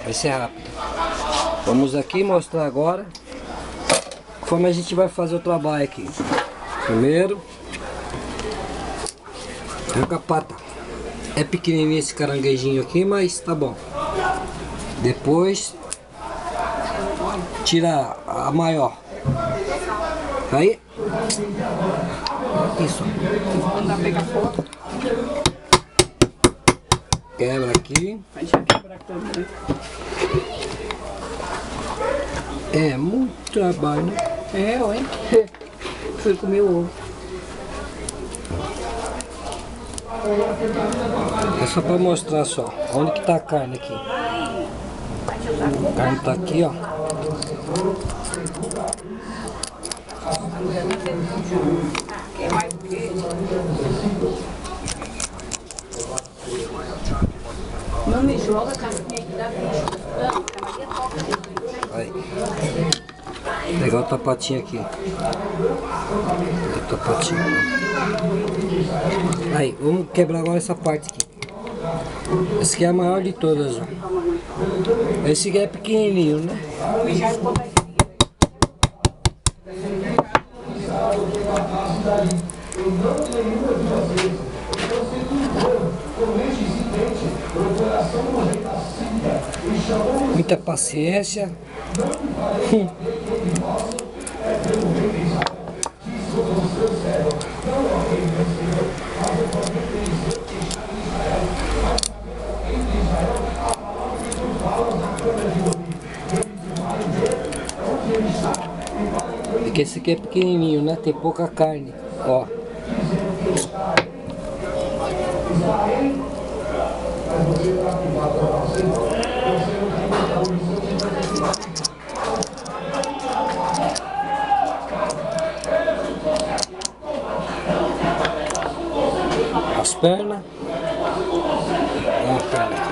Vai ser rápido. Vamos aqui mostrar agora como a gente vai fazer o trabalho aqui. Primeiro, arranca a pata. É pequenininho esse caranguejinho aqui, mas tá bom. Depois, tira a maior. Aí. Isso. Quebra aqui. É muito trabalho, né? É, ué. Fui comer o ovo. É só pra mostrar só. Onde que tá a carne aqui? A carne tá aqui, ó. Não me joga a carninha aqui da bicho. Aí. Pegar o tapatinho aqui. O tapatinho. Aí, vamos quebrar agora essa parte aqui. Esse aqui é a maior de todas, ó. Esse aqui é pequenininho, né? Muita paciência. Porque esse aqui é pequenininho, né? Tem pouca carne, ó. As pernas. Olha a perna aqui.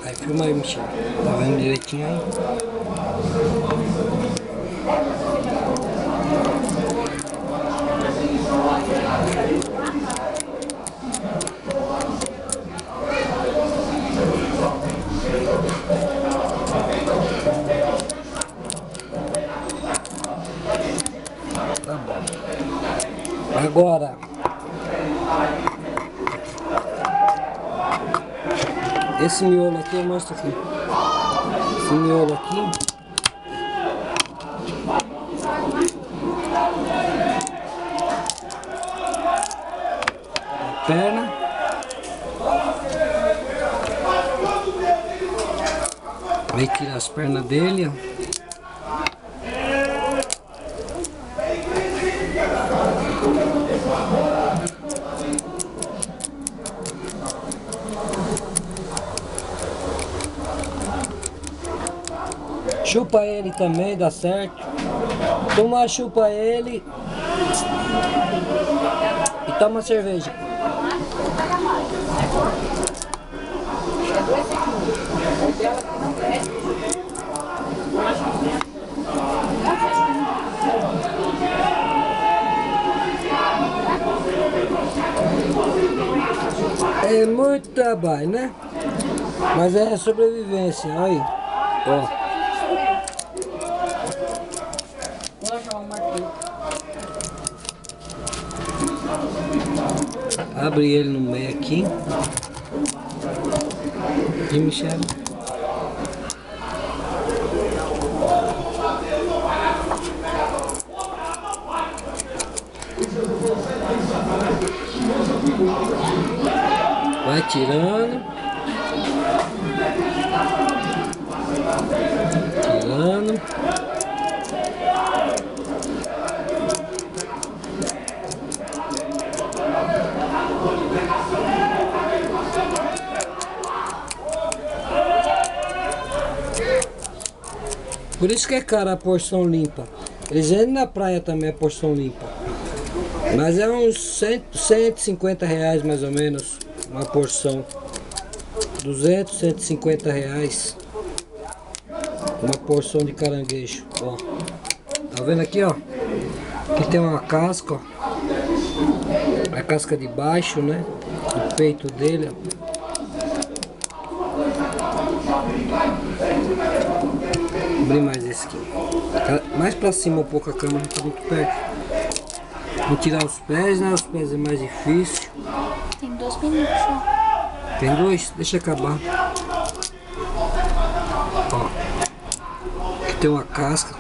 Aí filma aí, Michel. Tá vendo direitinho aí? Tá bom. Agora, esse miolo aqui eu mostro aqui. Esse miolo aqui. Perna. Vai tirar as pernas dele, ó. Chupa ele também, dá certo. Toma, chupa ele. E toma cerveja. É muito trabalho, né? Mas é sobrevivência, olha aí. Ó. Abre ele no meio aqui. E Michel. Vai tirando. Tirando. Por isso que é cara a porção limpa. Eles vendem na praia também a porção limpa. Mas é uns 150 reais mais ou menos, uma porção. 200, 150 reais. Uma porção de caranguejo, ó. Tá vendo aqui, ó? Aqui tem uma casca, ó. A casca de baixo, né? O peito dele, ó. Vou abrir mais esse aqui. Mais pra cima um pouco a câmera, não tá muito perto. Vou tirar os pés, né? Os pés é mais difícil. Tem 2 minutos só. Tem 2? Deixa acabar. Ó. Aqui tem uma casca.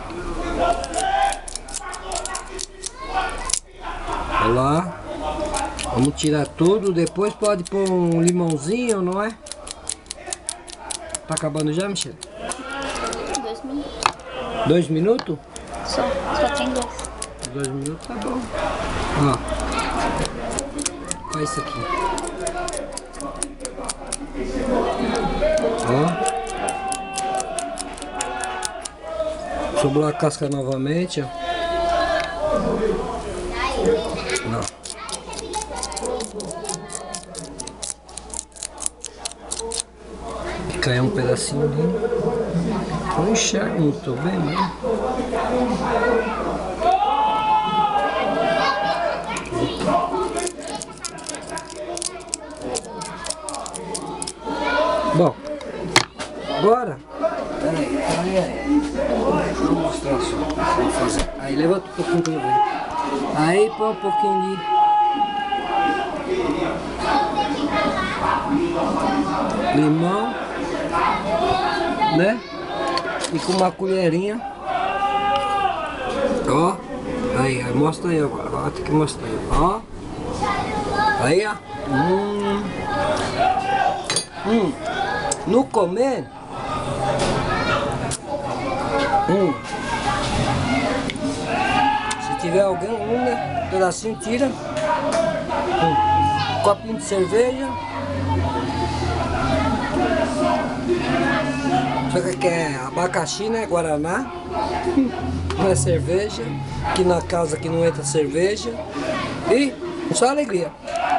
Olha lá. Vamos tirar tudo. Depois pode pôr um limãozinho, não é? Tá acabando já, Michele? 2 minutos. 2 minutos? Só tem 2. 2 minutos tá bom. Ó. Olha isso aqui. Ó. Sobrou a casca novamente, ó. Não. Caiu um pedacinho ali. Não enxergo muito bem, né? Bom, agora. Peraí. Deixa eu mostrar só. Vou fazer. Aí levanta um pouquinho pra eu ver. Aí põe um pouquinho de limão, né? E com uma colherinha. Ó. Aí, mostra aí agora. Ó, tem que mostrar aí. Ó. Aí, ó. No comer. Se tiver alguém, né? Um pedacinho tira. Um copinho de cerveja. Só que aqui é abacaxi, né? Guaraná. Não é cerveja. Aqui na casa aqui não entra cerveja. E só alegria.